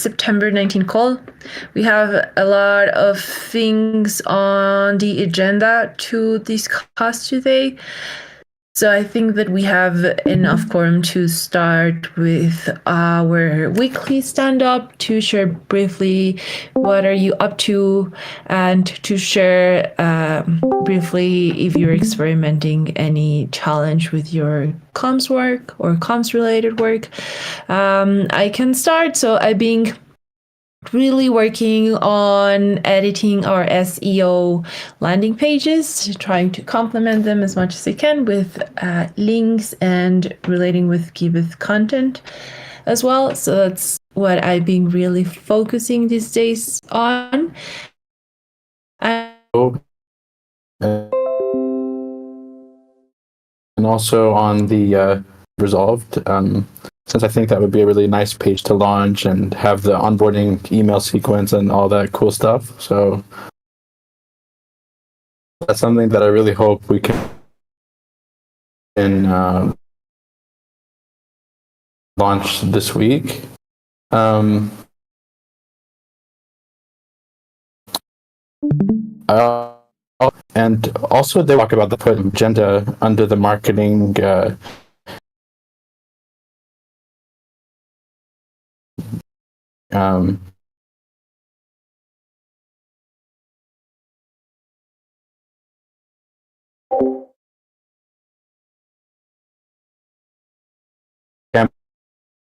September 19 call. We have a lot of things on the agenda to discuss today. So I think that we have enough quorum to start with our weekly stand-up, to share briefly what are you up to, and to share briefly if you're experimenting any challenge with your comms work or comms related work. I can start. So I've been really working on editing our SEO landing pages, trying to complement them as much as I can with links and relating with Giveth content as well. So that's what I've been really focusing these days on. And also on the Resolved, since I think that would be a really nice page to launch and have the onboarding email sequence and all that cool stuff. So that's something that I really hope we can launch this week. And also they talk about the put agenda under the marketing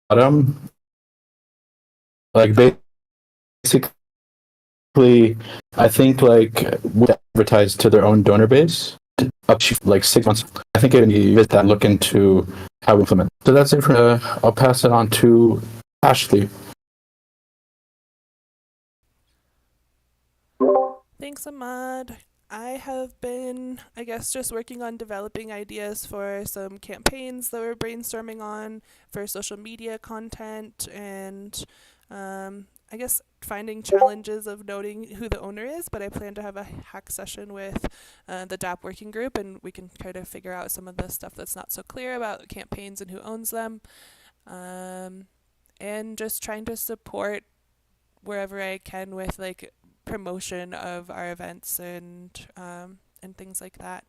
bottom, like basically I think like we advertise to their own donor base up to like 6 months. I think it needs that look into how we implement. So that's it for I'll pass it on to Ashley. Thanks, Ahmad. I have been, I guess, just working on developing ideas for some campaigns that we're brainstorming on for social media content, and I guess finding challenges of noting who the owner is, but I plan to have a hack session with the DAP working group, and we can try to figure out some of the stuff that's not so clear about campaigns and who owns them, and just trying to support wherever I can with like promotion of our events and things like that.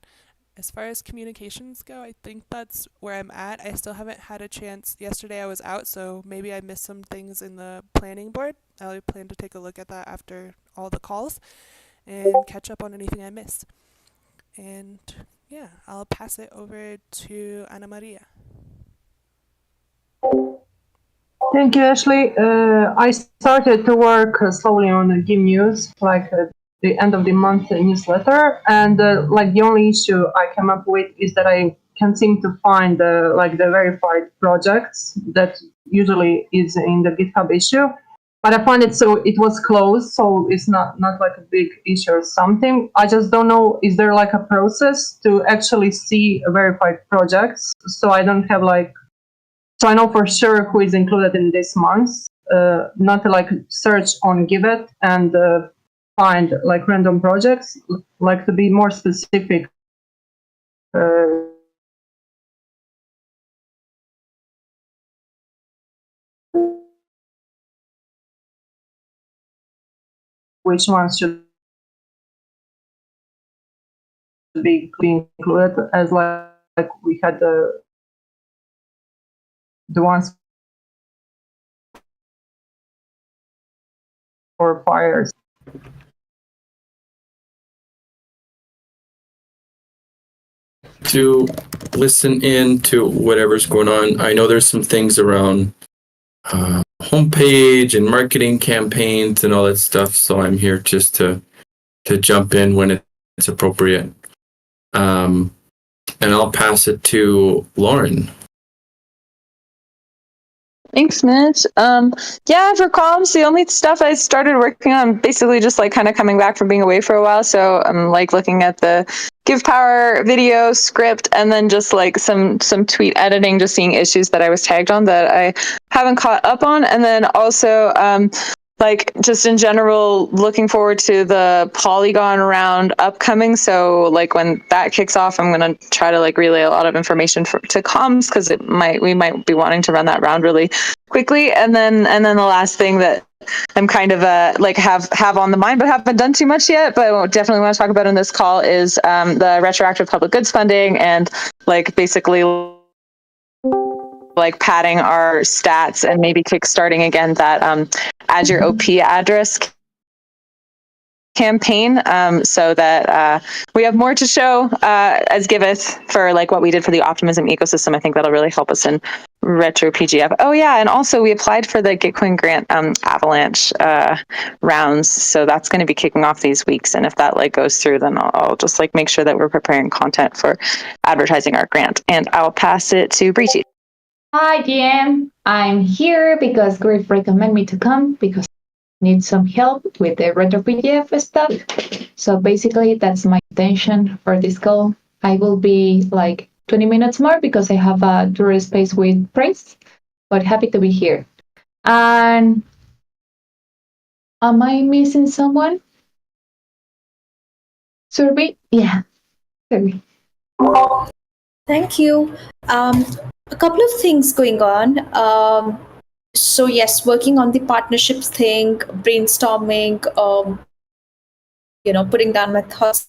As far as communications go, I think that's where I'm at. I still haven't had a chance. Yesterday I was out, so maybe I missed some things in the planning board. I plan to take a look at that after all the calls and catch up on anything I missed. And yeah, I'll pass it over to Ana Maria. Thank you, Ashley. I started to work slowly on Give News, like the end of the month newsletter, and like the only issue I came up with is that I can't seem to find like the verified projects that usually is in the GitHub issue. But I find it so it was closed, so it's not like a big issue or something. I just don't know, is there like a process to actually see verified projects, so I don't have like, so I know for sure who is included in this month, not to like search on Giveth and find like random projects, like to be more specific. Which ones should be included, as like we had the ones for fires. To listen in to whatever's going on. I know there's some things around homepage and marketing campaigns and all that stuff, so I'm here just to jump in when it's appropriate. And I'll pass it to Lauren. Thanks, Mitch. Yeah, for comms, the only stuff I started working on, basically just like kind of coming back from being away for a while. So I'm like looking at the Give Power video script, and then just like some tweet editing, just seeing issues that I was tagged on that I haven't caught up on. And then also like just in general, looking forward to the Polygon round upcoming. So like when that kicks off, I'm going to try to like relay a lot of information to comms, because we might be wanting to run that round really quickly. And then the last thing that I'm kind of like have on the mind, but haven't done too much yet. But what definitely want to talk about in this call is the retroactive public goods funding and like basically like padding our stats and maybe kickstarting again that add your OP address campaign, so that we have more to show as Giveth for like what we did for the optimism ecosystem. I think that'll really help us in retro PGF. Oh yeah, and also we applied for the Gitcoin grant avalanche rounds, so that's going to be kicking off these weeks. And if that like goes through, then I'll just like make sure that we're preparing content for advertising our grant. And I'll pass it to Breachy. Hi, GM. I'm here because Griff recommended me to come because need some help with the retro PGF stuff. So basically that's my intention for this call. I will be like 20 minutes more because I have a tour space with Prince, but happy to be here. And am I missing someone? Survey? Yeah. Survey. Thank you. A couple of things going on. So yes, working on the partnerships thing, brainstorming, putting down my thoughts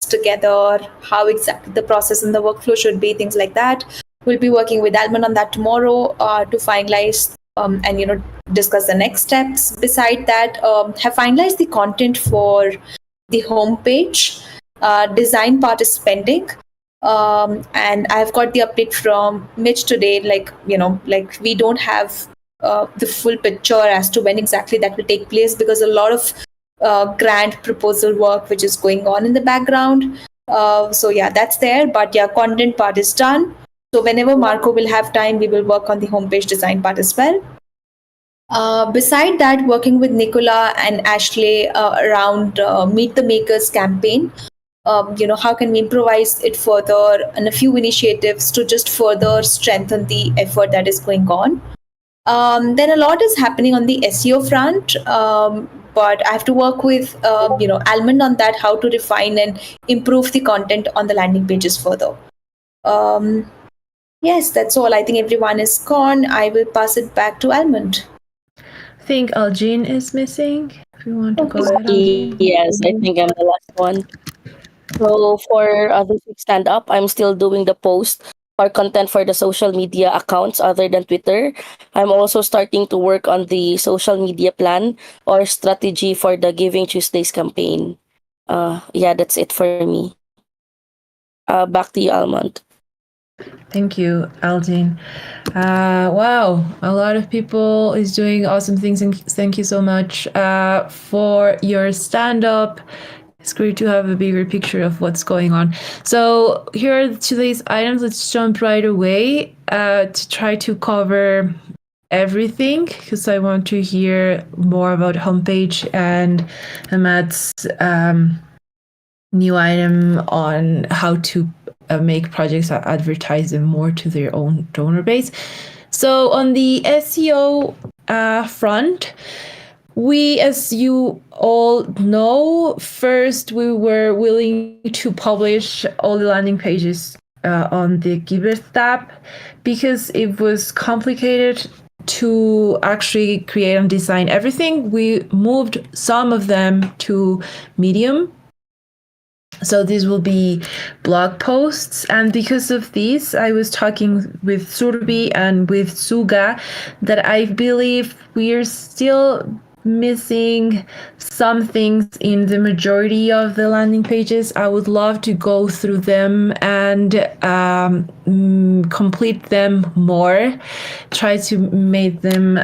together, how exactly the process and the workflow should be, things like that. We'll be working with Almond on that tomorrow to finalize and discuss the next steps. Beside that, have finalized the content for the homepage. Design part is pending. And I've got the update from Mitch today, like we don't have the full picture as to when exactly that will take place because a lot of grant proposal work which is going on in the background. So yeah, that's there. But yeah, content part is done. So whenever Marco will have time, we will work on the homepage design part as well. Beside that, working with Nicola and Ashley around Meet the Makers campaign. How can we improvise it further and a few initiatives to just further strengthen the effort that is going on. Then a lot is happening on the SEO front, but I have to work with Almond on that, how to refine and improve the content on the landing pages further. Yes, that's all. I think everyone is gone. I will pass it back to Almond. I think Algene is missing. If you want to go ahead, Algene. Yes, I think I'm the last one. So for this week's stand up, I'm still doing the post or content for the social media accounts other than Twitter. I'm also starting to work on the social media plan or strategy for the Giving Tuesdays campaign. Yeah, that's it for me. Back to you, Almond. Thank you, Aldine. Wow, a lot of people is doing awesome things, and thank you so much for your stand-up. It's great to have a bigger picture of what's going on. So here are today's items. Let's jump right away to try to cover everything because I want to hear more about homepage and Ahmad's new item on how to make projects advertise them more to their own donor base. So on the SEO front, we, as you all know, first we were willing to publish all the landing pages on the Giveth tab because it was complicated to actually create and design everything. We moved some of them to Medium. So these will be blog posts. And because of this, I was talking with Surbi and with Suga that I believe we are still missing some things in the majority of the landing pages. I would love to go through them and complete them more, try to make them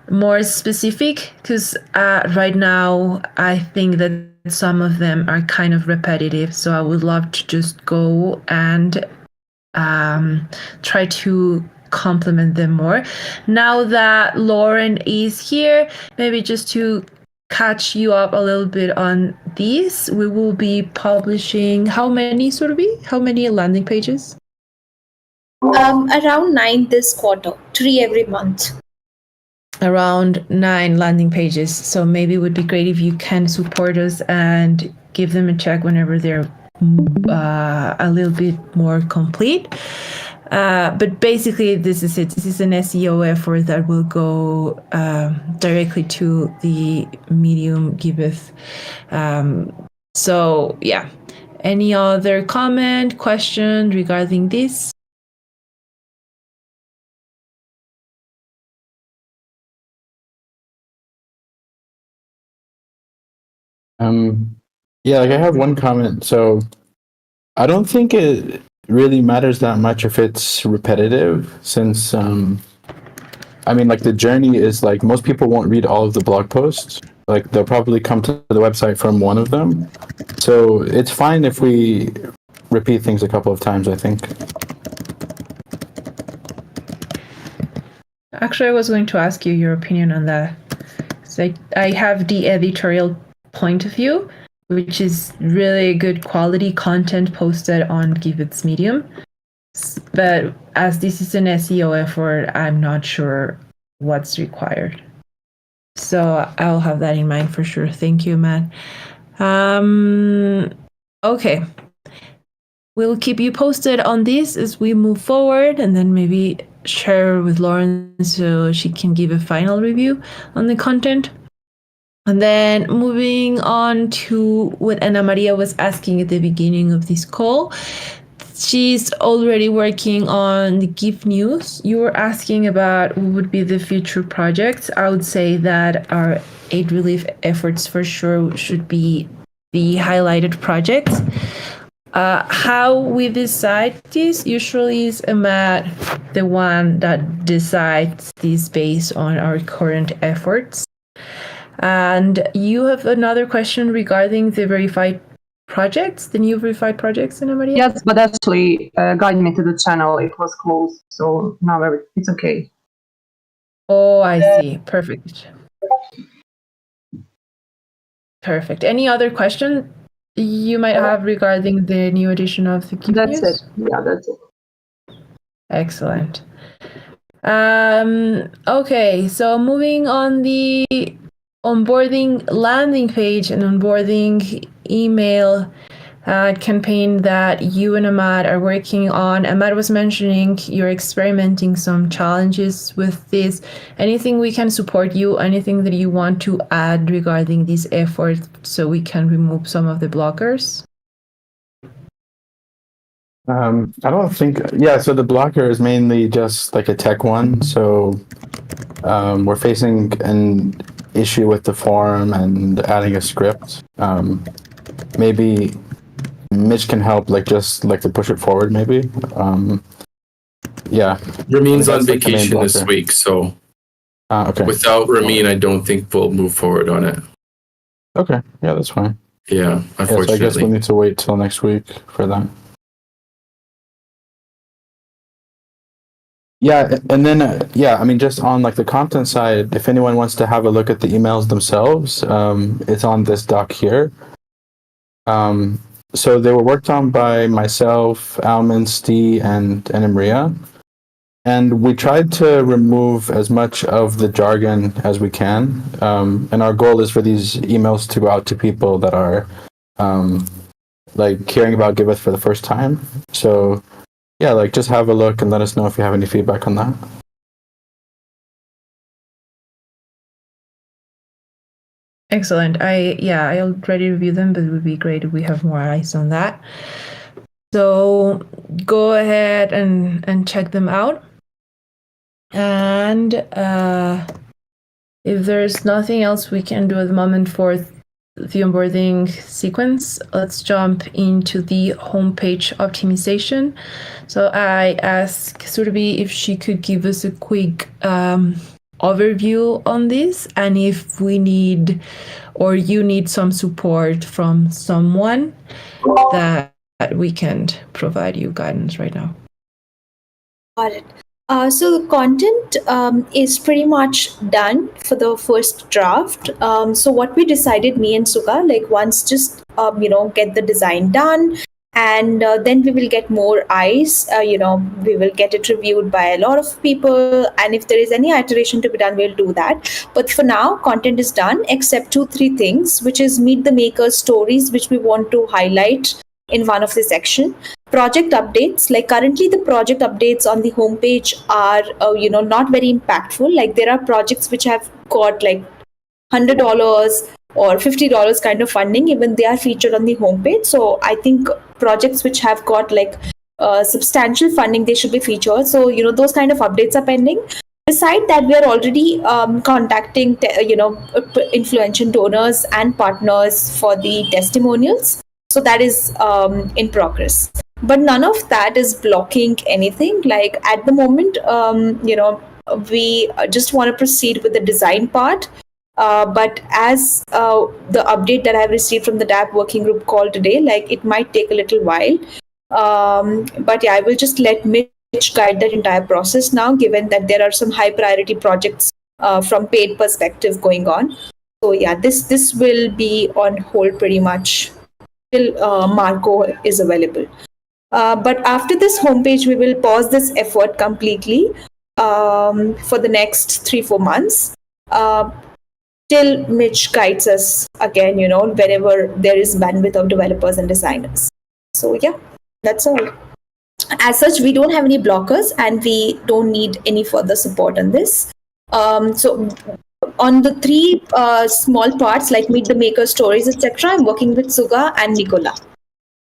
more specific, because right now I think that some of them are kind of repetitive. So I would love to just go and try to complement them more. Now that Lauren is here, maybe just to catch you up a little bit on these, we will be publishing how many landing pages? Around 9 this quarter, 3 every month. Around 9 landing pages. So maybe it would be great if you can support us and give them a check whenever they're a little bit more complete. But basically, this is it. This is an SEO effort that will go directly to the Medium Giveth. So yeah. Any other comment, question regarding this? Yeah, like I have one comment. So I don't think it really matters that much if it's repetitive, since I mean, like the journey is like most people won't read all of the blog posts. Like they'll probably come to the website from one of them. So it's fine if we repeat things a couple of times, I think. Actually, I was going to ask you your opinion on that. So I have the editorial point of view, which is really good quality content posted on Giveth's Medium. But as this is an SEO effort, I'm not sure what's required. So I'll have that in mind for sure. Thank you, Matt. Okay. We'll keep you posted on this as we move forward, and then maybe share with Lauren so she can give a final review on the content. And then moving on to what Ana Maria was asking at the beginning of this call. She's already working on the Give News. You were asking about what would be the future projects. I would say that our aid relief efforts for sure should be the highlighted projects. How we decide this usually is Matt, the one that decides this based on our current efforts. And you have another question regarding the verified projects, the new verified projects, Ana Maria? Yes, but actually, guide me to the channel. It was closed, so now it's okay. Oh, I see. Perfect. Perfect. Any other question you might have regarding the new edition of the Give That's News? it. Yeah, that's it. Excellent. Okay, so moving on the onboarding landing page and onboarding email campaign that you and Ahmad are working on. Ahmad was mentioning you're experimenting some challenges with this. Anything we can support you? Anything that you want to add regarding this effort so we can remove some of the blockers? I don't think, yeah, so the blocker is mainly just like a tech one. So we're facing an issue with the form and adding a script. Maybe Mitch can help, like just like to push it forward, maybe. Yeah. Ramin's on That's like the main vacation this blocker. week, so Okay. without Ramin, I don't think we'll move forward on it. Okay. Yeah, that's fine. Yeah, Yeah, so I guess unfortunately. we'll need to wait till next week for that. Yeah, and then yeah, I mean, just on like the content side, if anyone wants to have a look at the emails themselves, it's on this doc here. So they were worked on by myself, Alman, Steve, and Maria, and we tried to remove as much of the jargon as we can. And our goal is for these emails to go out to people that are like hearing about Giveth for the first time. So yeah, like just have a look and let us know if you have any feedback on that. Excellent. I already reviewed them, but it would be great if we have more eyes on that. So go ahead and check them out. And if there's nothing else we can do at the moment for the onboarding sequence, let's jump into the homepage optimization. So I asked Surbi if she could give us a quick overview on this, and if we need or you need some support from someone that we can provide you guidance right now. Got it. So the content is pretty much done for the first draft. So what we decided, me and Suka, like once just get the design done, and then we will get more eyes. We will get it reviewed by a lot of people, and if there is any iteration to be done, we'll do that. But for now, content is done except 2-3 things, which is meet the makers stories, which we want to highlight in one of the section. Project updates, like currently the project updates on the homepage are not very impactful. Like there are projects which have got like $100 or $50 kind of funding, even they are featured on the homepage. So I think projects which have got like substantial funding, they should be featured. So those kind of updates are pending. Beside that, we are already contacting influential donors and partners for the testimonials. So that is in progress. But none of that is blocking anything. Like at the moment, we just want to proceed with the design part. But as the update that I've received from the DAP working group call today, like it might take a little while. But yeah, I will just let Mitch guide that entire process now, given that there are some high priority projects from paid perspective going on. So yeah, this will be on hold pretty much till Marco is available. But after this homepage, we will pause this effort completely for the next 3-4 months. Till Mitch guides us again, whenever there is bandwidth of developers and designers. So yeah, that's all. As such, we don't have any blockers and we don't need any further support on this. So on the three small parts like Meet the Maker, Stories, etc., I'm working with Suga and Nicola.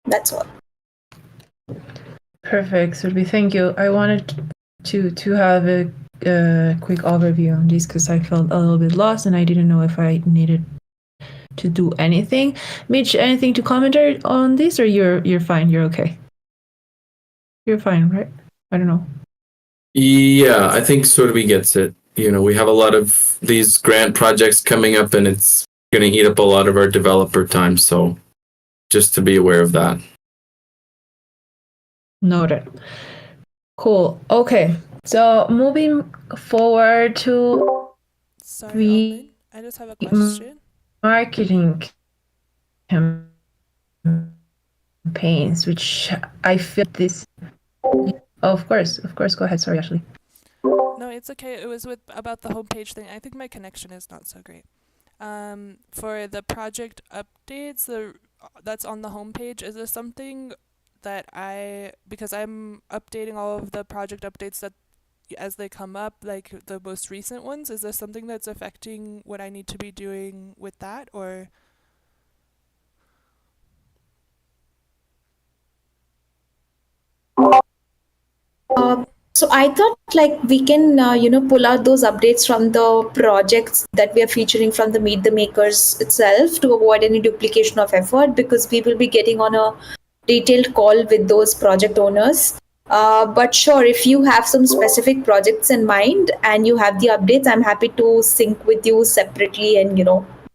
That's all. Perfect, Surbi. Thank you. I wanted to have a quick overview on this because I felt a little bit lost and I didn't know if I needed to do anything. Mitch, anything to comment on this, or you're fine? You're okay. You're fine, right? I don't know. Yeah, I think Surbi gets it. We have a lot of these grant projects coming up, and it's going to eat up a lot of our developer time. So just to be aware of that. Noted. Cool. Okay. So moving forward to Sorry, Alvin. I just have a question. marketing campaigns, which I feel this. Of course. Go ahead. Sorry, Ashley. No, it's okay. It was about the homepage thing. I think my connection is not so great. For the project updates, that's on the homepage, is there something that because I'm updating all of the project updates that as they come up, like the most recent ones, is there something that's affecting what I need to be doing with that, or? So I thought like we can pull out those updates from the projects that we are featuring from the Meet the Makers itself to avoid any duplication of effort, because we will be getting on a detailed call with those project owners. But sure, if you have some specific projects in mind and you have the updates, I'm happy to sync with you separately and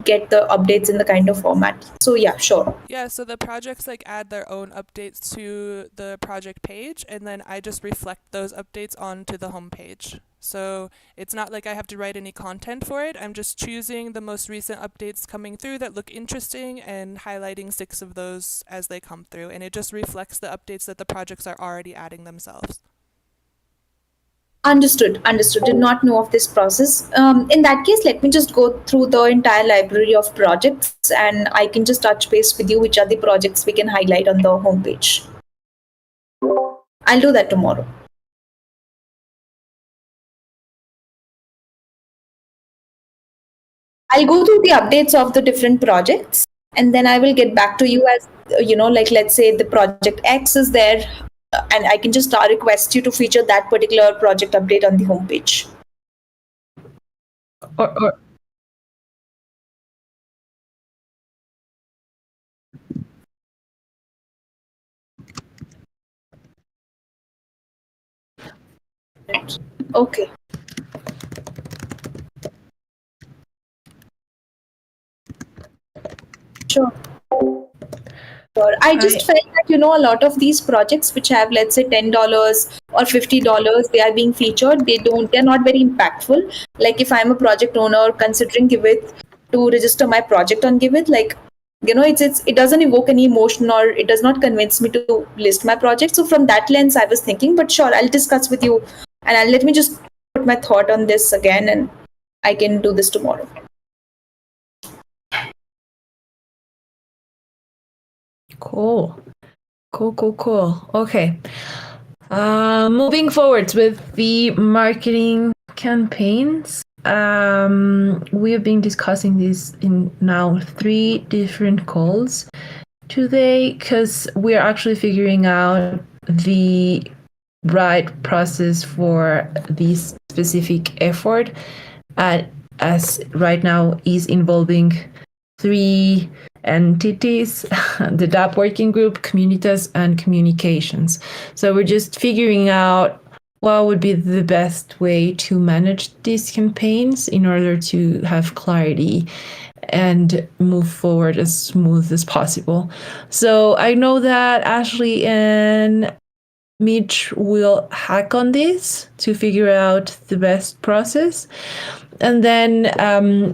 get the updates in the kind of format. So yeah, sure. Yeah, so the projects like add their own updates to the project page, and then I just reflect those updates onto the homepage. So it's not like I have to write any content for it. I'm just choosing the most recent updates coming through that look interesting and highlighting 6 of those as they come through. And it just reflects the updates that the projects are already adding themselves. Understood. Did not know of this process. In that case, let me just go through the entire library of projects and I can just touch base with you which are the projects we can highlight on the homepage. I'll do that tomorrow. I'll go through the updates of the different projects and then I will get back to you as, like let's say the project X is there and I can just request you to feature that particular project update on the homepage. Or Okay. Sure. I just felt that a lot of these projects which have let's say $10 or $50, they are being featured. They're not very impactful. Like if I'm a project owner considering Giveth to register my project on Giveth, like it doesn't evoke any emotion or it does not convince me to list my project. So from that lens, I was thinking. But sure, I'll discuss with you and let me just put my thought on this again, and I can do this tomorrow. Cool. Cool. Okay. Moving forwards with the marketing campaigns. We have been discussing this in now 3 different calls today because we're actually figuring out the right process for this specific effort as right now is involving 3 entities, the DAP working group, communitas, and communications. So we're just figuring out what would be the best way to manage these campaigns in order to have clarity and move forward as smooth as possible. So I know that Ashley and Mitch will hack on this to figure out the best process. And then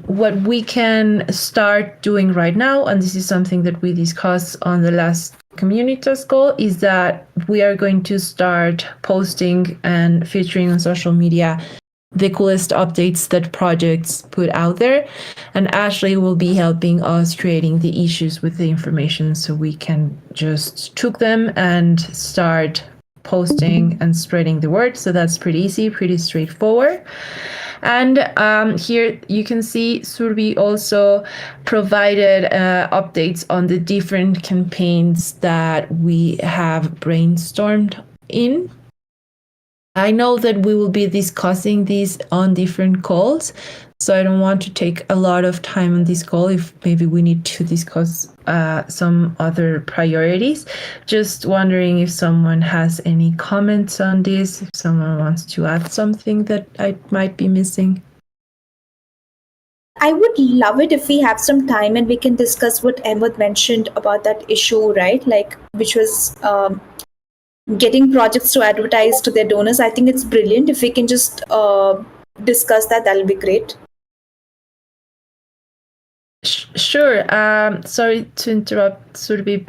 what we can start doing right now, and this is something that we discussed on the last Communitas call, is that we are going to start posting and featuring on social media the coolest updates that projects put out there. And Ashley will be helping us creating the issues with the information so we can just took them and start posting and spreading the word. So that's pretty easy, pretty straightforward. And here you can see Surbi also provided updates on the different campaigns that we have brainstormed in. I know that we will be discussing these on different calls, so I don't want to take a lot of time on this call if maybe we need to discuss some other priorities. Just wondering if someone has any comments on this, if someone wants to add something that I might be missing. I would love it if we have some time and we can discuss what Ahmed mentioned about that issue, right? Like, which was getting projects to advertise to their donors. I think it's brilliant. If we can just discuss that, that'll be great. Sure. Sorry to interrupt, Surbi.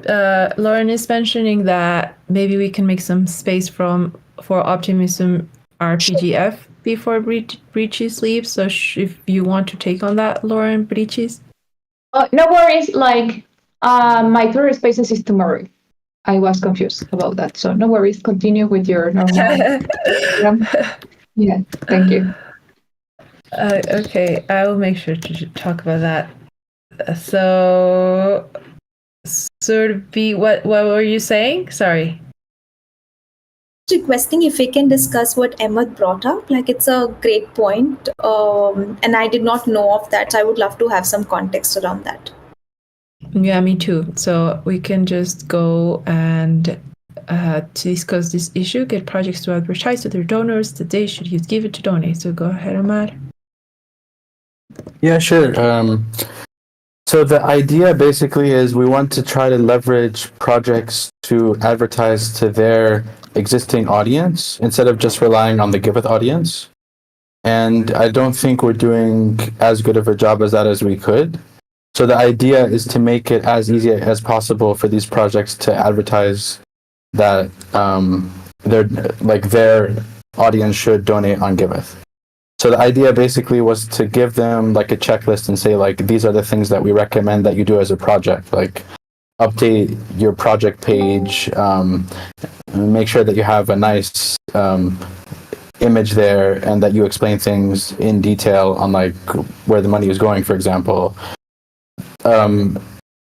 Lauren is mentioning that maybe we can make some space for Optimism RPGF before Breaches leaves. So if you want to take on that, Lauren, Breaches. No worries. Like, my Twitter Spaces is tomorrow. I was confused about that. So no worries. Continue with your normal program. Yeah, thank you. Okay, I will make sure to talk about that. So, Surbi, what were you saying? Sorry. Requesting if we can discuss what Ahmed brought up. Like, it's a great point, and I did not know of that. So I would love to have some context around that. Yeah, me too. So we can just go and to discuss this issue, get projects to advertise to their donors that they should use Giveth to donate. So go ahead, Ahmad. Yeah, sure. So the idea basically is we want to try to leverage projects to advertise to their existing audience instead of just relying on the Giveth audience. And I don't think we're doing as good of a job as that as we could. So the idea is to make it as easy as possible for these projects to advertise that their audience should donate on Giveth. So the idea basically was to give them like a checklist and say like these are the things that we recommend that you do as a project, like update your project page, make sure that you have a nice image there and that you explain things in detail on like where the money is going, for example.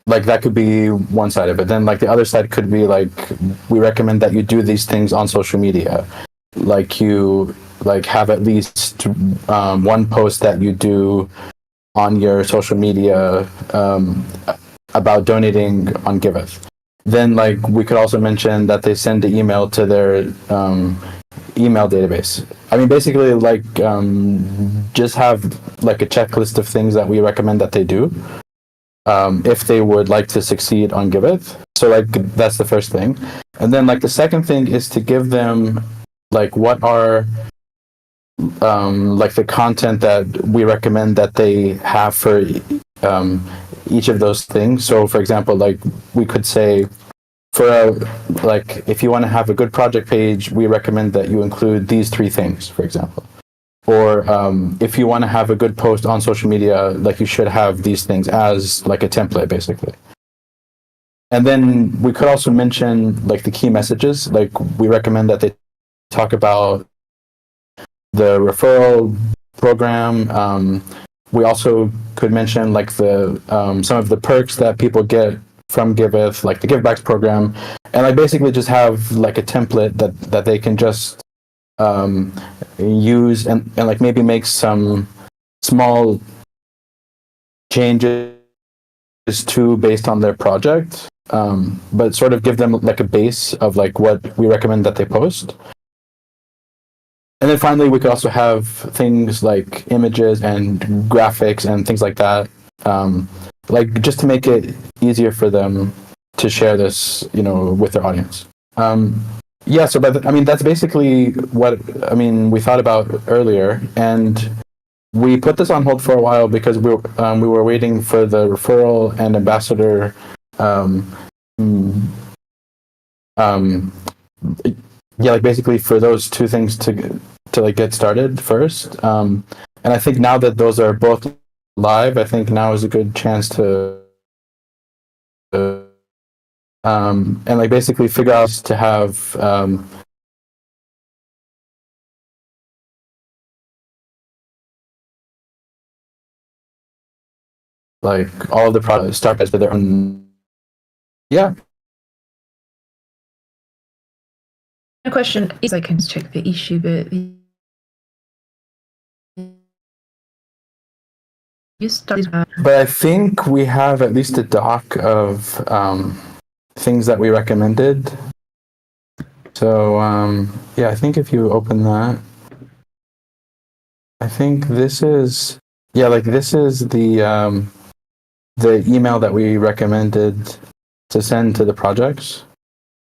Like that could be one side of it. Then like the other side could be like we recommend that you do these things on social media, like you like have at least one post that you do on your social media about donating on Giveth. Then like we could also mention that they send the email to their email database. I mean basically like just have like a checklist of things that we recommend that they do if they would like to succeed on Giveth. So like that's the first thing. And then like the second thing is to give them like what are like the content that we recommend that they have for each of those things. So for example, like we could say for like if you want to have a good project page, we recommend that you include these 3 things, for example. Or if you want to have a good post on social media, like you should have these things as like a template, basically. And then we could also mention like the key messages. Like we recommend that they talk about the referral program. We also could mention like the some of the perks that people get from Giveth, like the Givebacks program, and like basically just have like a template that they can just use and like maybe make some small changes to based on their project, but sort of give them like a base of like what we recommend that they post. And then finally, we could also have things like images and graphics and things like that, like just to make it easier for them to share this, with their audience. Yeah, so I mean, that's basically what we thought about earlier, and we put this on hold for a while because we were waiting for the referral and ambassador yeah, like basically for those two things to like get started first. And I think now that those are both live, I think now is a good chance to and like basically figure out to have like all of the products start as their own. Yeah. The question is, I can check the issue, but you started. But I think we have at least a doc of things that we recommended. So yeah, I think if you open that, I think this is the email that we recommended to send to the projects.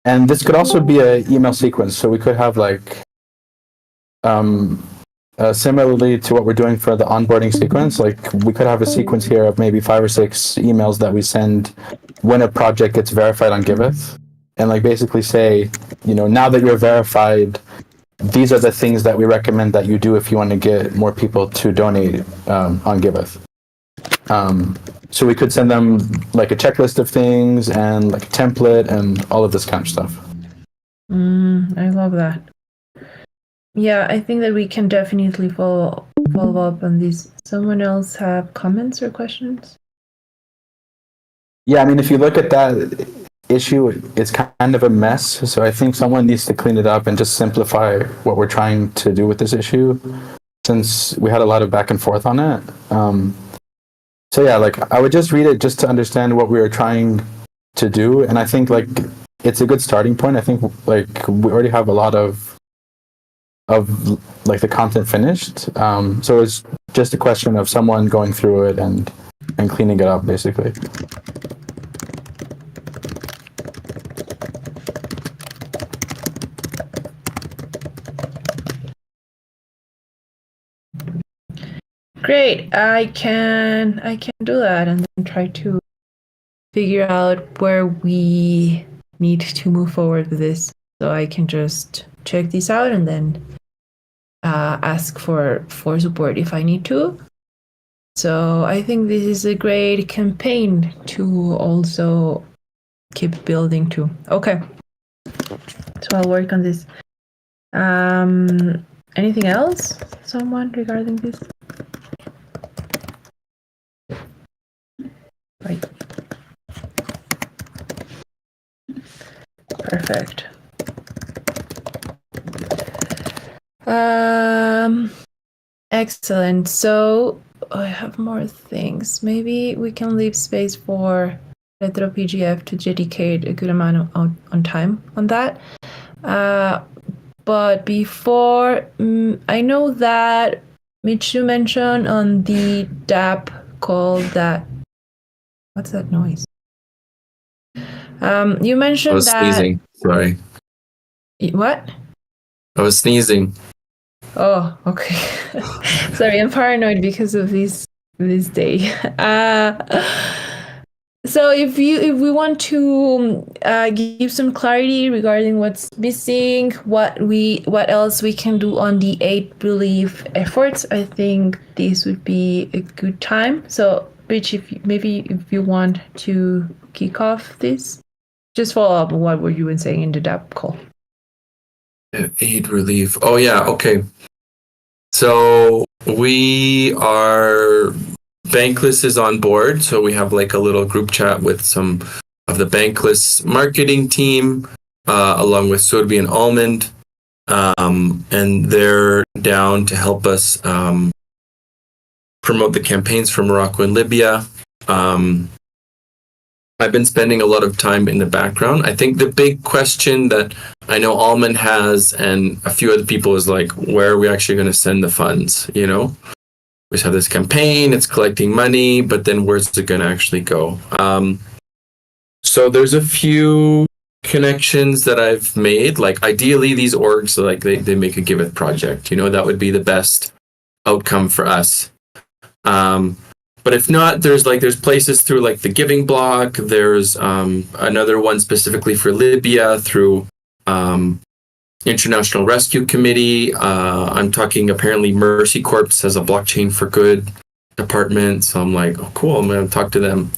And this could also be an email sequence. So we could have like, similarly to what we're doing for the onboarding sequence, like we could have a sequence here of maybe 5 or 6 emails that we send when a project gets verified on Giveth. And like basically say, now that you're verified, these are the things that we recommend that you do if you want to get more people to donate on Giveth. So we could send them like a checklist of things and like a template and all of this kind of stuff. I love that. Yeah, I think that we can definitely follow up on this. Someone else have comments or questions? Yeah, I mean, if you look at that issue, it's kind of a mess. So I think someone needs to clean it up and just simplify what we're trying to do with this issue, since we had a lot of back and forth on it. So yeah, like I would just read it just to understand what we were trying to do. And I think like it's a good starting point. I think like we already have a lot of like the content finished. So it's just a question of someone going through it and cleaning it up basically. Great. I can do that and then try to figure out where we need to move forward with this. So I can just check this out and then ask for support if I need to. So I think this is a great campaign to also keep building to. Okay. So I'll work on this. Anything else? Someone regarding this? Right. Perfect. Excellent. So I have more things. Maybe we can leave space for Retro PGF to dedicate a good amount on time on that. But before, I know that Michu mentioned on the DAP call that. What's that noise? You mentioned I was sneezing. Sorry. What? I was sneezing. Oh, okay. Sorry, I'm paranoid because of this day. So if we want to give some clarity regarding what's missing, what else we can do on the 8 belief efforts, I think this would be a good time. So Rich, if you want to kick off this. just follow up on what were you been saying in the DAP call. Aid relief. Oh yeah, okay. So we are Bankless is on board, so we have like a little group chat with some of the Bankless marketing team, along with Surbi and Almond, and they're down to help us promote the campaigns for Morocco and Libya. I've been spending a lot of time in the background. I think the big question that I know Almond has and a few other people is like, where are we actually going to send the funds? You know, we just have this campaign, it's collecting money, but then where's it going to actually go? So there's a few connections that I've made. Like ideally, these orgs, like they make a Giveth project. You know, that would be the best outcome for us. But if not, there's places through like the Giving Block. There's another one specifically for Libya through International Rescue Committee. I'm talking apparently Mercy Corps has a Blockchain for Good department. So I'm like, oh, cool. I'm going to talk to them.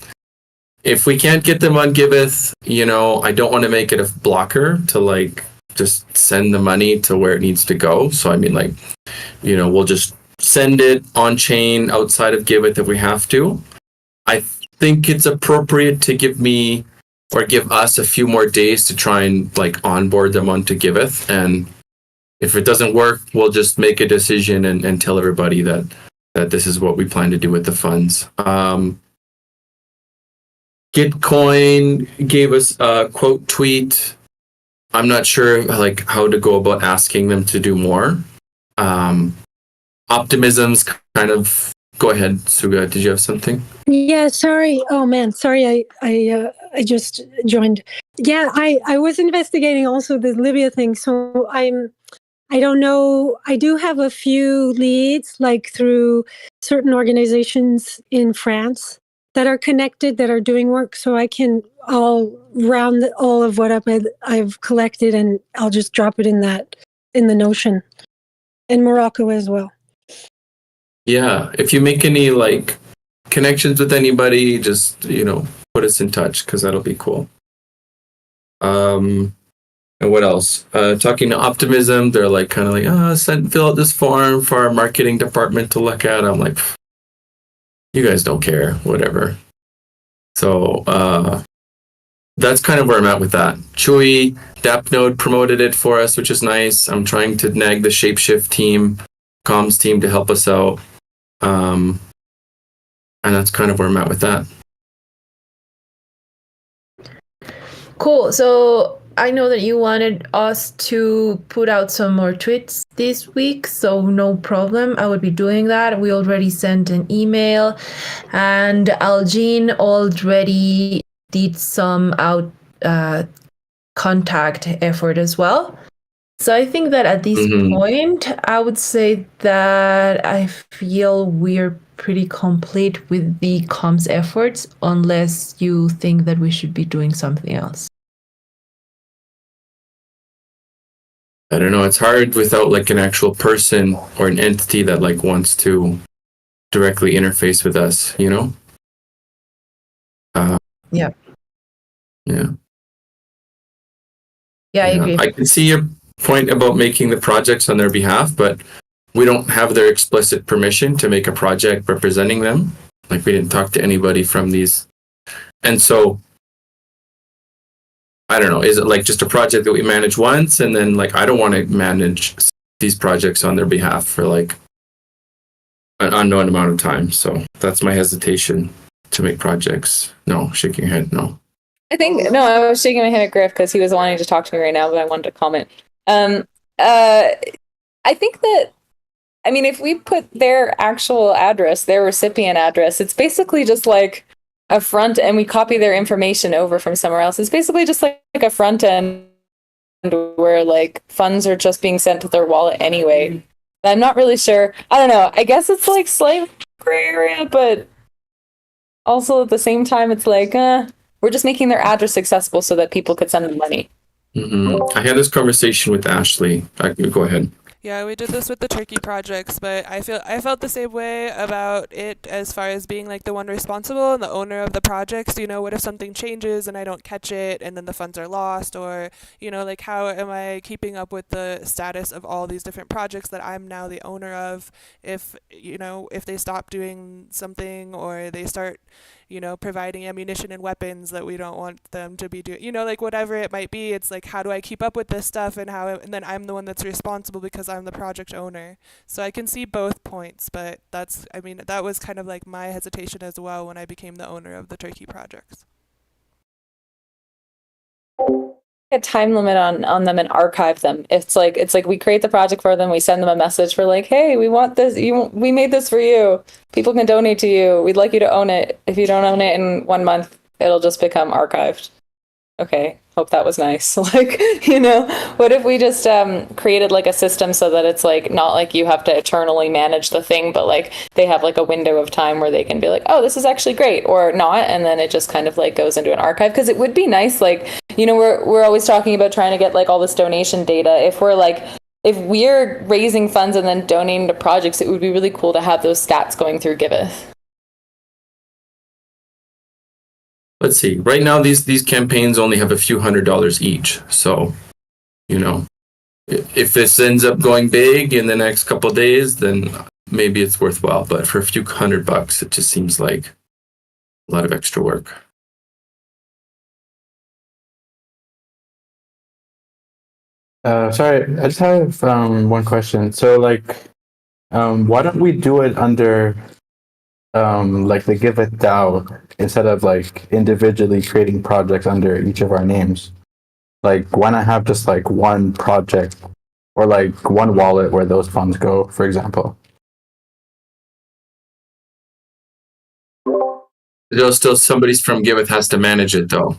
If we can't get them on Giveth, you know, I don't want to make it a blocker to like just send the money to where it needs to go. So I mean, like, you know, we'll just send it on chain outside of Giveth if we have to. I think it's appropriate to give me or give us a few more days to try and like onboard them onto Giveth. And if it doesn't work, we'll just make a decision and tell everybody that this is what we plan to do with the funds. Gitcoin gave us a quote tweet. I'm not sure like how to go about asking them to do more. Optimism's kind of. Go ahead, Suga. Did you have something? Yeah, sorry. Oh man, sorry. I just joined. Yeah, I was investigating also the Libya thing. So I don't know. I do have a few leads, like through certain organizations in France that are connected, that are doing work. So I'll round all of what I've collected, and I'll just drop it in the Notion, in Morocco as well. Yeah, if you make any like connections with anybody, just, you know, put us in touch because that'll be cool. And what else? Talking to Optimism, they're like kind of like, fill out this form for our marketing department to look at. I'm like, you guys don't care, whatever. So that's kind of where I'm at with that. Chewy, DAppNode promoted it for us, which is nice. I'm trying to nag the Shapeshift team, comms team to help us out. And that's kind of where I'm at with that. Cool. So I know that you wanted us to put out some more tweets this week, so no problem. I would be doing that. We already sent an email, and Algene already did some contact effort as well. So I think that at this point, I would say that I feel we're pretty complete with the comms efforts, unless you think that we should be doing something else. I don't know. It's hard without like an actual person or an entity that like wants to directly interface with us, you know? Yeah. Yeah. Yeah, I agree. I can see your point about making the projects on their behalf, but we don't have their explicit permission to make a project representing them. Like we didn't talk to anybody from these. And so I don't know, is it like just a project that we manage once and then like I don't want to manage these projects on their behalf for like an unknown amount of time. So that's my hesitation to make projects. No, shaking your head, no. I think, no, I was shaking my head at Griff because he was wanting to talk to me right now, but I wanted to comment. I think that, I mean, if we put their actual address, their recipient address, it's basically just like a front, and we copy their information over from somewhere else. It's basically just like a front end where like funds are just being sent to their wallet anyway. I'm not really sure. I don't know. I guess it's like slight gray area, but also at the same time, it's like, we're just making their address accessible so that people could send them money. I had this conversation with Ashley. Go ahead. Yeah, we did this with the turkey projects, but I felt the same way about it as far as being like the one responsible and the owner of the projects. You know, what if something changes and I don't catch it and then the funds are lost, or like how am I keeping up with the status of all these different projects that I'm now the owner of? If if they stop doing something or they start providing ammunition and weapons that we don't want them to be doing, like whatever it might be, it's like, how do I keep up with this stuff, and then I'm the one that's responsible because I'm the project owner. So I can see both points, but that was kind of like my hesitation as well when I became the owner of the turkey projects. A time limit on them and archive them. It's like we create the project for them, we send them a message for like, hey, we want this, we made this for you, people can donate to you, we'd like you to own it. If you don't own it in 1 month, it'll just become archived. Okay, hope that was nice. Like, what if we just created like a system so that it's like not like you have to eternally manage the thing, but like they have like a window of time where they can be like, oh, this is actually great, or not, and then it just kind of like goes into an archive. Because it would be nice, like, we're always talking about trying to get like all this donation data. If we're raising funds and then donating to projects, it would be really cool to have those stats going through Giveth. Let's see. Right now, these campaigns only have a few $100s each. So, if this ends up going big in the next couple of days, then maybe it's worthwhile. But for a few $100, it just seems like a lot of extra work. Sorry, I just have one question. So, like, why don't we do it under like the Giveth DAO instead of like individually creating projects under each of our names? Like, why not have just like one project or like one wallet where those funds go, for example? There's still somebody from Giveth has to manage it, though.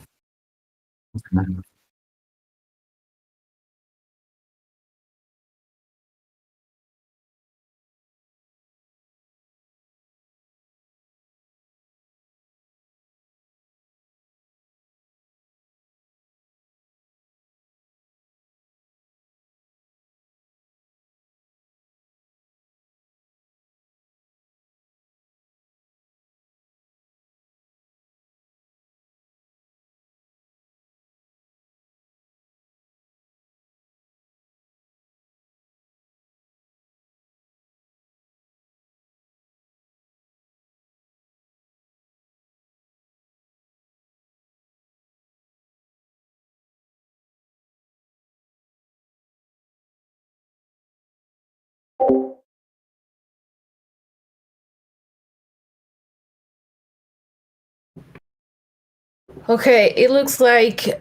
Okay, it looks like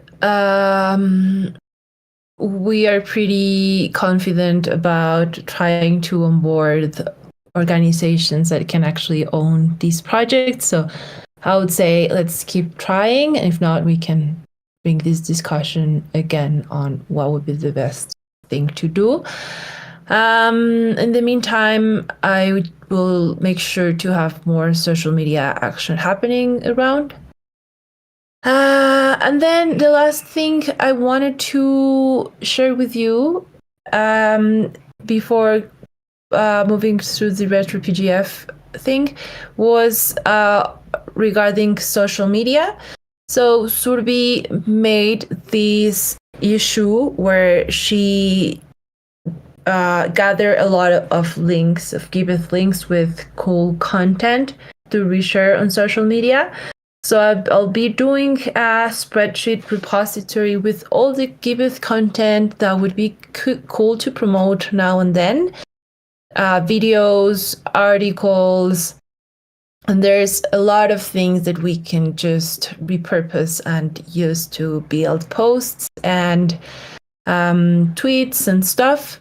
we are pretty confident about trying to onboard organizations that can actually own these projects. So I would say let's keep trying. And if not, we can bring this discussion again on what would be the best thing to do. In the meantime, I will make sure to have more social media action happening around. And then the last thing I wanted to share with you before moving through the retro PGF thing was regarding social media. So Surbi made this issue where she gathered a lot of links, of Giveth links with cool content to reshare on social media. So I'll be doing a spreadsheet repository with all the Giveth content that would be cool to promote now and then. Videos, articles, and there's a lot of things that we can just repurpose and use to build posts and tweets and stuff.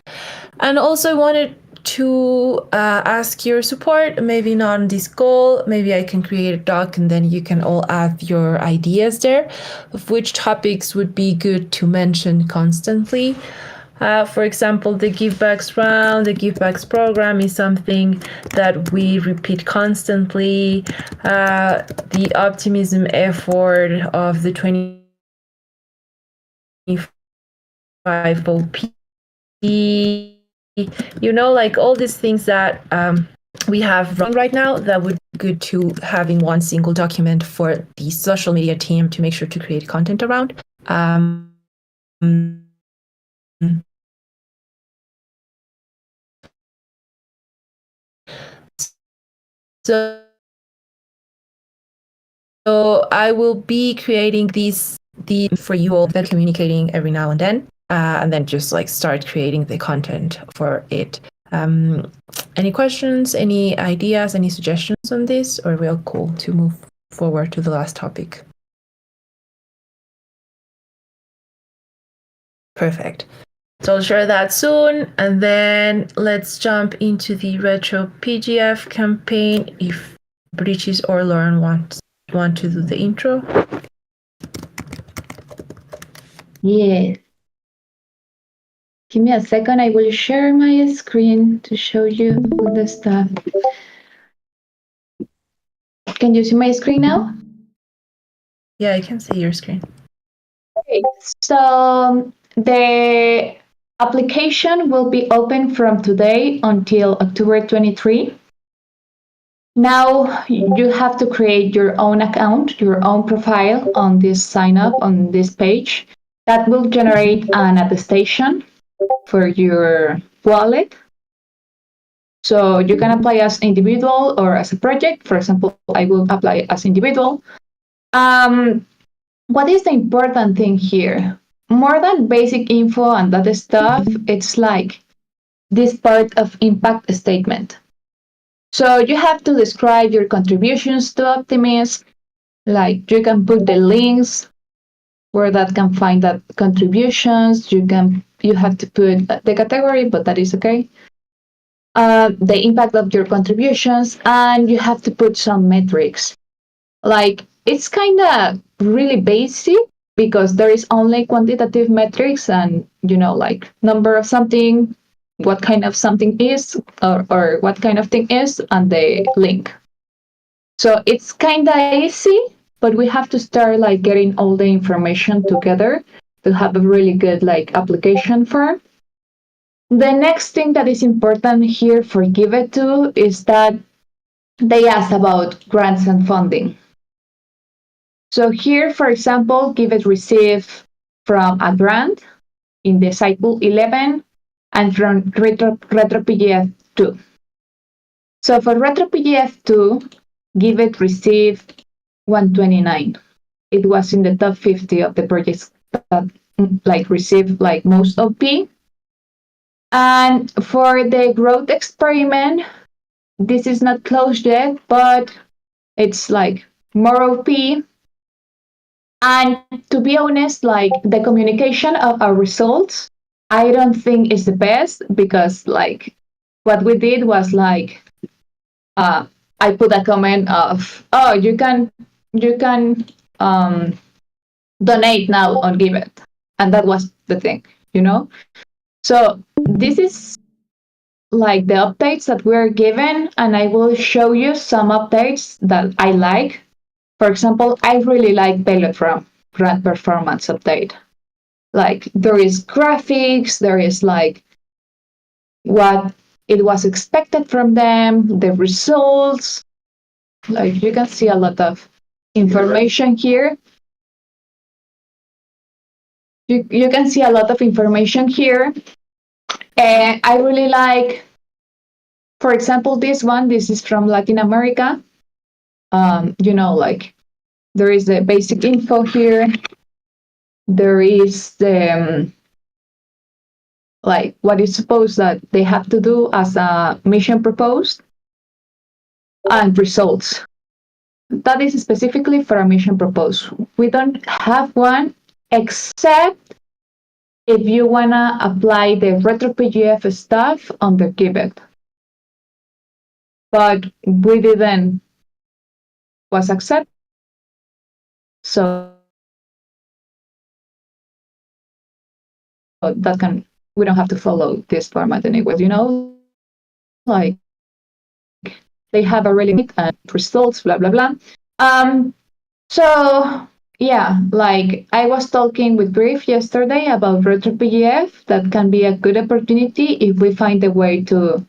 And also I wanted to ask your support, maybe not on this goal, maybe I can create a doc and then you can all add your ideas there of which topics would be good to mention constantly. For example, the givebacks round, the givebacks program is something that we repeat constantly. The optimism effort of the 25 OP, like all these things that we have run right now, that would be good to have in one single document for the social media team to make sure to create content around. So I will be creating the for you all, that communicating every now and then just like start creating the content for it. Any questions, any ideas, any suggestions on this, or are we all cool to move forward to the last topic? Perfect. So I'll share that soon, and then let's jump into the retro PGF campaign. If Bridges or Lauren want to do the intro. Yeah. Give me a second. I will share my screen to show you all the stuff. Can you see my screen now? Yeah, I can see your screen. Okay. So the application will be open from today until October 23. Now you have to create your own account, your own profile on this sign up on this page. That will generate an attestation for your wallet. So you can apply as individual or as a project. For example, I will apply as individual. What is the important thing here? More than basic info and that stuff, it's like this part of impact statement. So you have to describe your contributions to Optimism. Like you can put the links where that can find that contributions. You have to put the category, but that is okay. The impact of your contributions, and you have to put some metrics. Like it's kind of really basic because there is only quantitative metrics and like number of something, what kind of something is, or what kind of thing is, and the link. So it's kind of easy, but we have to start like getting all the information together to have a really good like application form. The next thing that is important here for Giveth too is that they ask about grants and funding. So here, for example, Giveth received from a grant in the cycle 11 and from RetroPGF 2. So for RetroPGF 2, Giveth received 129. It was in the top 50 of the projects that like received like most OP. And for the growth experiment, this is not closed yet, but it's like more OP. And to be honest, like the communication of our results, I don't think is the best because like what we did was like I put a comment of, oh, you can donate now on Giveth, and that was the thing, So this is like the updates that we're given, and I will show you some updates that I like. For example, I really like Velodrome grant performance update. Like there is graphics, there is like what it was expected from them, the results. Like you can see a lot of information here. You can see a lot of information here. And I really like, for example, this one. This is from Latin America. Like there is the basic info here. There is the like what is supposed that they have to do as a mission proposed and results. That is specifically for a mission proposed. We don't have one except if you wanna apply the RetroPGF stuff on the Giveth. But we didn't was accepted. So that we don't have to follow this format anyway, like they have a really neat results, blah blah blah. So yeah, like I was talking with Griff yesterday about RetroPGF. That can be a good opportunity if we find a way to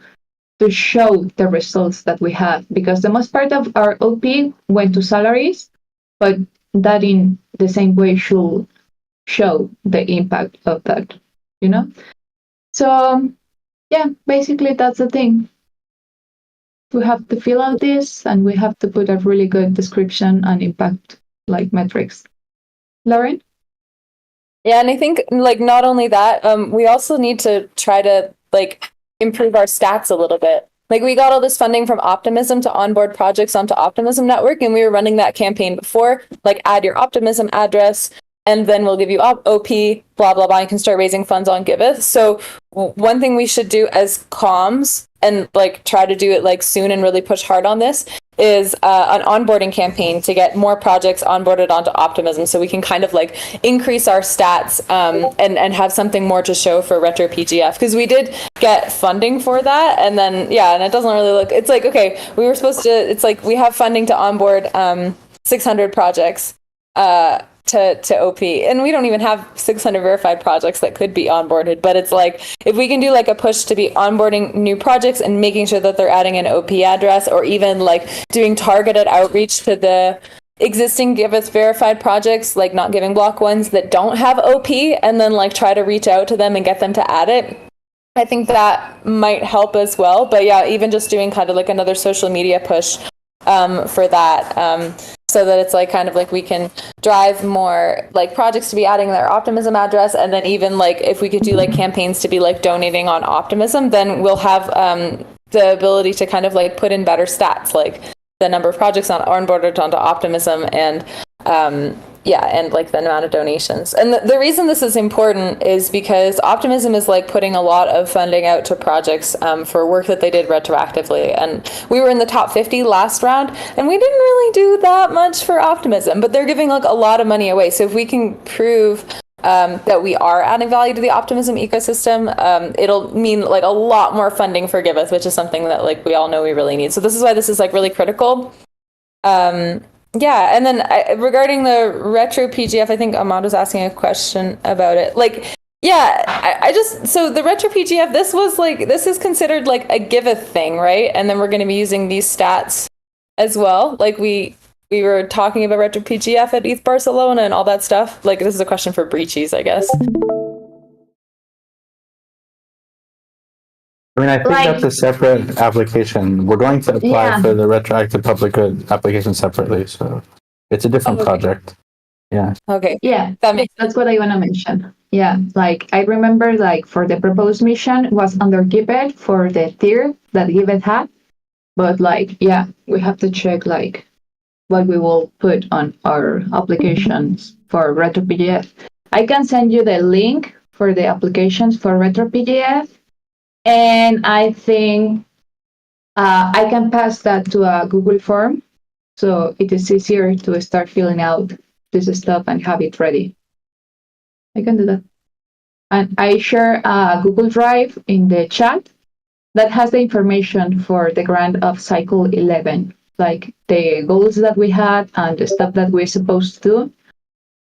show the results that we have, because the most part of our OP went to salaries, but that in the same way should show the impact of that, you know? So yeah, basically that's the thing. We have to fill out this and we have to put a really good description and impact like metrics. Lauren? Yeah, and I think like not only that, we also need to try to like improve our stats a little bit. Like we got all this funding from Optimism to onboard projects onto Optimism Network, and we were running that campaign before, like add your Optimism address, and then we'll give you OP, blah, blah, blah, and you can start raising funds on Giveth. So one thing we should do as comms and like try to do it like soon and really push hard on this is an onboarding campaign to get more projects onboarded onto Optimism so we can kind of like increase our stats and have something more to show for RetroPGF, because we did get funding for that, and then and it doesn't really look, it's like, okay, we were supposed to, it's like we have funding to onboard 600 projects to OP, and we don't even have 600 verified projects that could be onboarded, but it's like if we can do like a push to be onboarding new projects and making sure that they're adding an OP address, or even like doing targeted outreach to the existing Giveth verified projects, like not giving block ones that don't have OP, and then like try to reach out to them and get them to add it, I think that might help as well. But yeah, even just doing kind of like another social media push for that, so that it's like kind of like we can drive more like projects to be adding their Optimism address, and then even like if we could do like campaigns to be like donating on Optimism, then we'll have the ability to kind of like put in better stats, like the number of projects onboarded onto Optimism, and and like the amount of donations. And the reason this is important is because Optimism is like putting a lot of funding out to projects for work that they did retroactively. And we were in the top 50 last round, and we didn't really do that much for Optimism, but they're giving like a lot of money away. So if we can prove that we are adding value to the Optimism ecosystem, it'll mean like a lot more funding for Giveth, which is something that like we all know we really need. So this is why this is like really critical. And then regarding the RetroPGF, I think Ahmad was asking a question about it. Like, I just, so the RetroPGF, this is considered like a Giveth thing, right? And then we're going to be using these stats as well. Like we were talking about RetroPGF at ETH Barcelona and all that stuff. Like, this is a question for Breachies, I guess. I mean, I think that's a separate application. We're going to apply for the retroactive public good application separately, so it's a different project. Yeah. Okay. Yeah, that's what I want to mention. Yeah, like I remember, like for the proposed mission was under Giveth for the tier that Giveth had, but like we have to check like what we will put on our applications for RetroPGF. I can send you the link for the applications for RetroPGF. And I think I can pass that to a Google form, so it is easier to start filling out this stuff and have it ready. I can do that. And I share a Google Drive in the chat that has the information for the grant of cycle 11, like the goals that we had and the stuff that we're supposed to do.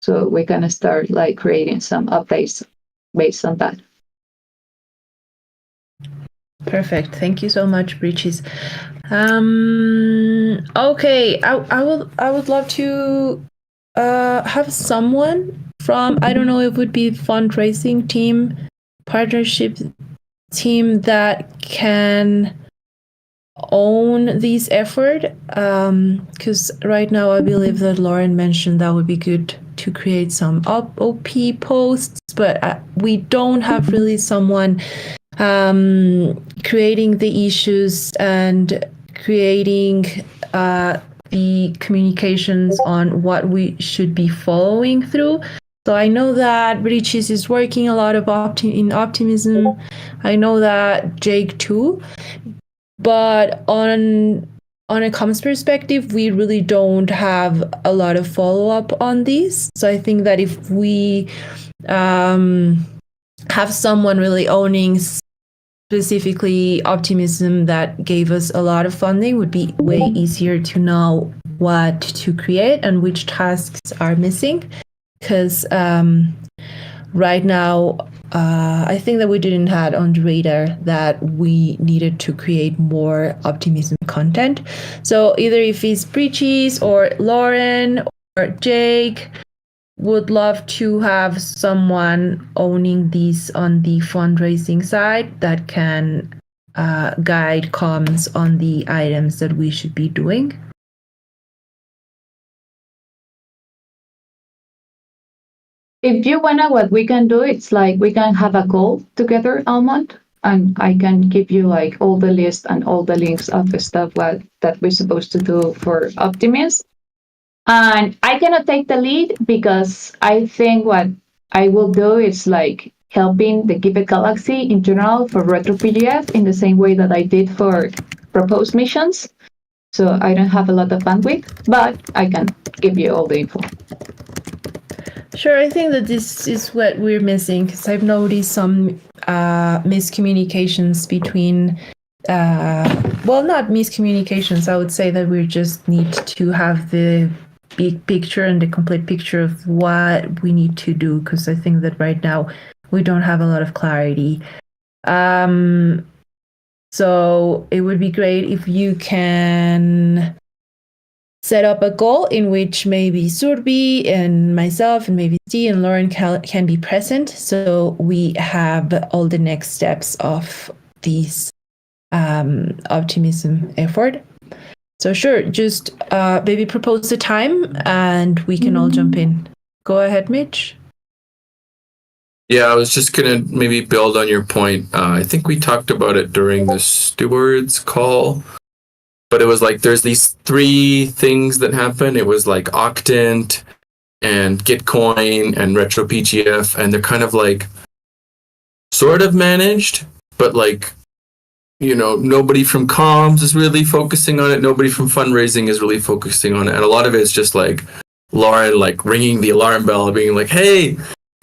So we can start like creating some updates based on that. Perfect. Thank you so much, Breaches. Okay, I would love to have someone from, I don't know, it would be fundraising team, partnership team that can own this effort. Because right now I believe that Lauren mentioned that would be good to create some OP posts, but we don't have really someone creating the issues and creating the communications on what we should be following through. So I know that Breaches is working a lot of in Optimism. I know that Jake too. But on a comms perspective, we really don't have a lot of follow-up on these. So I think that if we have someone really owning specifically Optimism that gave us a lot of funding, would be way easier to know what to create and which tasks are missing. Because right now, I think that we didn't have on the radar that we needed to create more optimism content. So either if it's Breaches or Lauren or Jake, would love to have someone owning these on the fundraising side that can guide comms on the items that we should be doing. If you wanna, what we can do, it's like we can have a call together, Almond, and I can give you like all the list and all the links of the stuff that we're supposed to do for Optimus. And I cannot take the lead because I think what I will do is like helping the Giveth Galaxy in general for Retro PGF in the same way that I did for proposed missions. So I don't have a lot of bandwidth, but I can give you all the info. Sure, I think that this is what we're missing because I've noticed some miscommunications between, well, not miscommunications. I would say that we just need to have the big picture and the complete picture of what we need to do because I think that right now we don't have a lot of clarity. So it would be great if you can set up a goal in which maybe Surbi and myself and maybe Steve and Lauren can be present so we have all the next steps of this optimism effort. So sure, just maybe propose a time and we can all jump in. Go ahead, Mitch. Yeah, I was just gonna maybe build on your point. I think we talked about it during the stewards call, but it was like there's these three things that happen. It was like Octant and Gitcoin and Retro PGF, and they're kind of like sort of managed, but like, you know, nobody from comms is really focusing on it. Nobody from fundraising is really focusing on it. And a lot of it's just like Lauren, like ringing the alarm bell, being like, hey,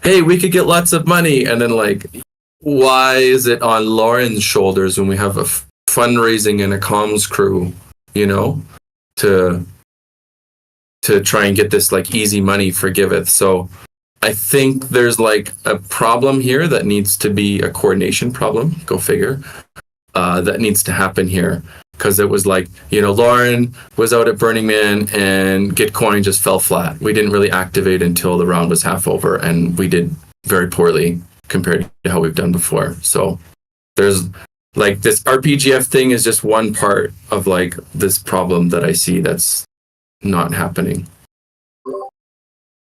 we could get lots of money. And then like, why is it on Lauren's shoulders when we have a fundraising and a comms crew, you know, to try and get this like easy money for Giveth. So I think there's like a problem here that needs to be a coordination problem. Go figure. That needs to happen here because it was like, you know, Lauren was out at Burning Man and Gitcoin just fell flat. We didn't really activate until the round was half over, and we did very poorly compared to how we've done before. So there's like this RPGF thing is just one part of like this problem that I see that's not happening.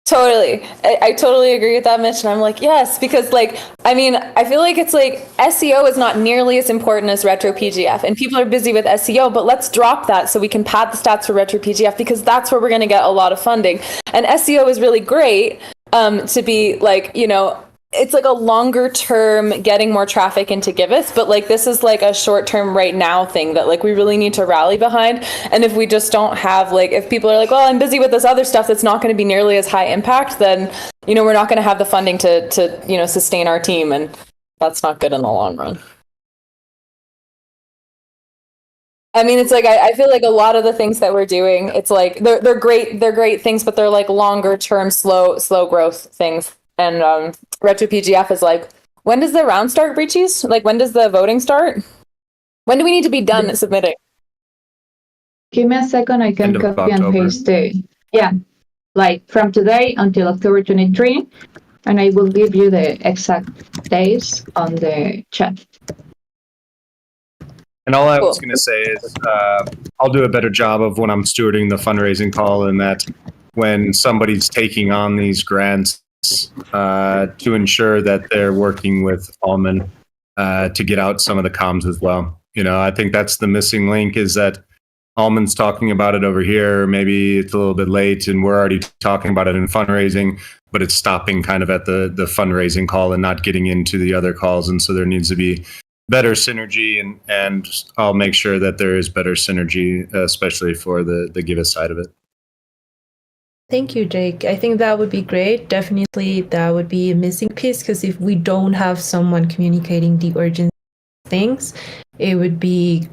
Totally. I totally agree with that, Mitch. And I'm like, yes, because like, I mean, I feel like it's like SEO is not nearly as important as Retro PGF, and people are busy with SEO, but let's drop that so we can pad the stats for Retro PGF because that's where we're going to get a lot of funding. And SEO is really great to be like, you know, it's like a longer term getting more traffic into Giveth, but like this is like a short term right now thing that like we really need to rally behind. And if we just don't have like, if people are like, well, I'm busy with this other stuff that's not going to be nearly as high impact, then, you know, we're not going to have the funding to, you know, sustain our team. And that's not good in the long run. I mean, it's like, I feel like a lot of the things that we're doing, it's like, they're great things, but they're like longer term, slow growth things. And Retro PGF is like, when does the round start, Breaches? Like, when does the voting start? When do we need to be done submitting? Give me a second, I can End of copy and October. paste it. Yeah, like from today until October 23, and I will give you the exact days on the chat. And all I was Cool. going to say is I'll do a better job of when I'm stewarding the fundraising call, and that when somebody's taking on these grants, to ensure that they're working with Almond to get out some of the comms as well. You know, I think that's the missing link, is that Almond's talking about it over here. Maybe it's a little bit late and we're already talking about it in fundraising, but it's stopping kind of at the fundraising call and not getting into the other calls. And so there needs to be better synergy, and I'll make sure that there is better synergy, especially for the Giveth side of it. Thank you, Jake. I think that would be great. Definitely, that would be a missing piece because if we don't have someone communicating the urgent things, it would be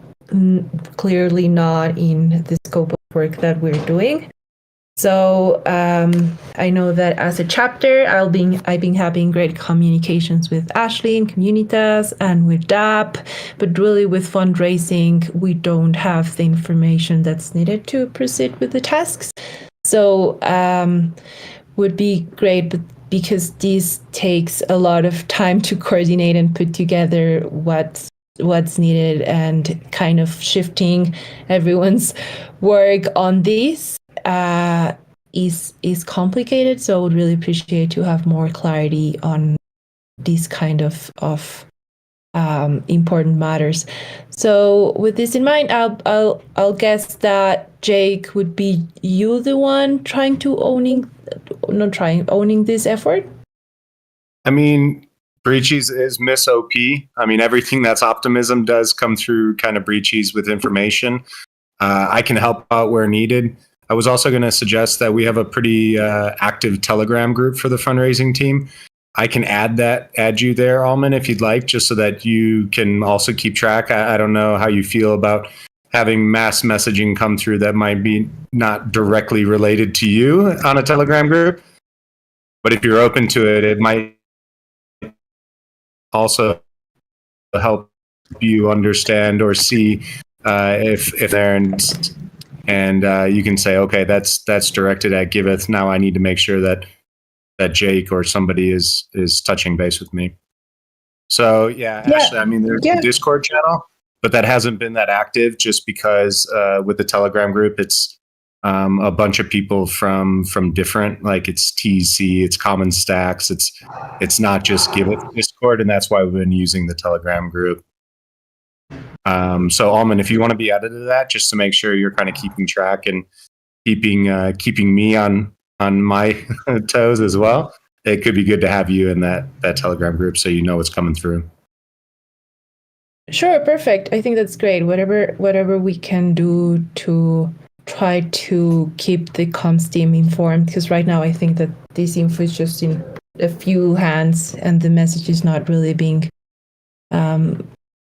clearly not in the scope of work that we're doing. So I know that as a chapter, I've been having great communications with Ashley and Communitas and with DAP, but really with fundraising, we don't have the information that's needed to proceed with the tasks. So would be great, but because this takes a lot of time to coordinate and put together what's needed and kind of shifting everyone's work on this is complicated. So I would really appreciate to have more clarity on these kind of important matters. So with this in mind, I'll guess that Jake would be you the one owning this effort. I mean, Breachies is Miss OP. I mean, everything that's optimism does come through kind of Breachies with information. I can help out where needed. I was also going to suggest that we have a pretty active Telegram group for the fundraising team. I can add you there, Alman, if you'd like, just so that you can also keep track. I don't know how you feel about having mass messaging come through that might be not directly related to you on a Telegram group. But if you're open to it, it might also help you understand or see if they're and you can say, okay, that's directed at Giveth. Now I need to make sure that Jake or somebody is touching base with me. So yeah, Ashley, I mean, there's a Discord channel, but that hasn't been that active just because with the Telegram group, it's a bunch of people from different, like it's TC, it's Common Stacks, it's not just Giveth Discord, and that's why we've been using the Telegram group. So Alman, if you want to be added to that, just to make sure you're kind of keeping track and keeping me on my toes as well, it could be good to have you in that Telegram group so you know what's coming through. Sure, perfect. I think that's great. Whatever we can do to try to keep the comms team informed, because right now I think that this info is just in a few hands and the message is not really being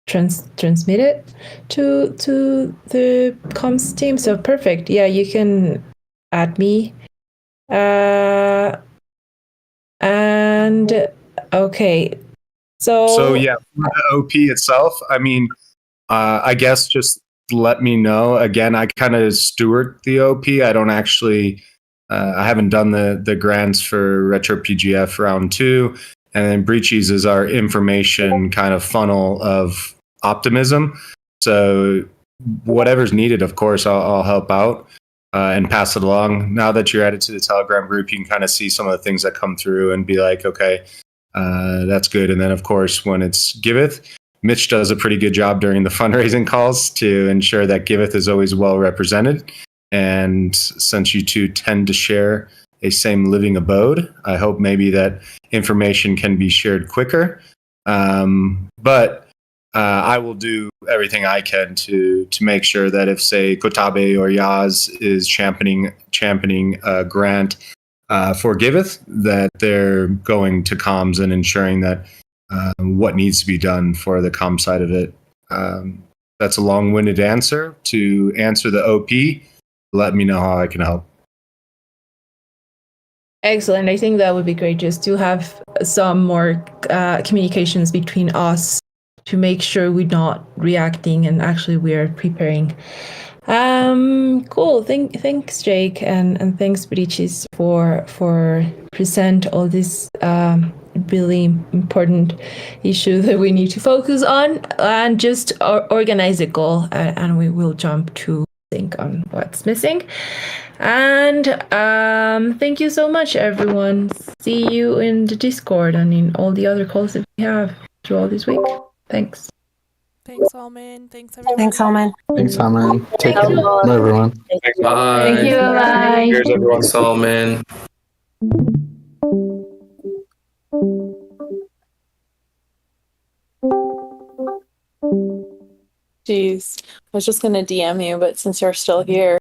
transmitted to the comms team. So perfect. Yeah, you can add me. And okay, so yeah, for the OP itself, I mean, I guess just let me know. Again, I kind of steward the OP. I don't actually, I haven't done the grants for Retro PGF round 2, and then Breachies is our information kind of funnel of optimism. So whatever's needed, of course, I'll help out. And pass it along. Now that you're added to the Telegram group, you can kind of see some of the things that come through and be like, okay, that's good. And then, of course, when it's Giveth, Mitch does a pretty good job during the fundraising calls to ensure that Giveth is always well represented. And since you two tend to share a same living abode, I hope maybe that information can be shared quicker. But I will do everything I can to make sure that if, say, Kotabe or Yaz is championing a grant for Giveth, that they're going to comms and ensuring that what needs to be done for the comm side of it. That's a long-winded answer. To answer the OP, let me know how I can help. Excellent. I think that would be great just to have some more communications between us to make sure we're not reacting and actually we are preparing. Cool. Thanks, Jake, and thanks, Breachies, for present all this really important issue that we need to focus on and just organize a goal, and we will jump to think on what's missing. And thank you so much, everyone. See you in the Discord and in all the other calls that we have throughout this week. Thanks. Thanks, Alman. Thanks, everybody. Thanks, Alman. Thanks, Alman. Take Thank care. you. Bye, everyone. Bye. Thank you. Bye. Here's everyone, Solomon. Jeez, I was just gonna DM you, but since you're still here.